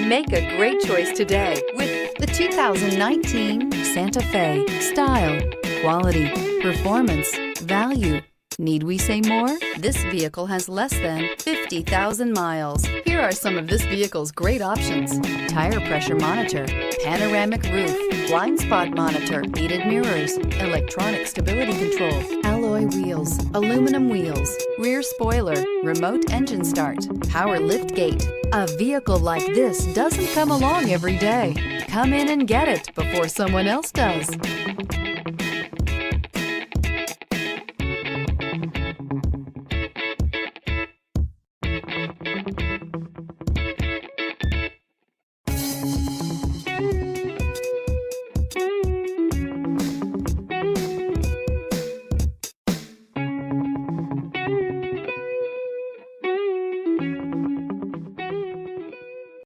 Make a great choice today with the 2019 Santa Fe. Style, quality, performance, value. Need we say more? This vehicle has less than 50,000 miles. Here are some of this vehicle's great options: tire pressure monitor, panoramic roof, blind spot monitor, heated mirrors, electronic stability control, alloy wheels, aluminum wheels, rear spoiler, remote engine start, power lift gate. A vehicle like this doesn't come along every day. Come in and get it before someone else does.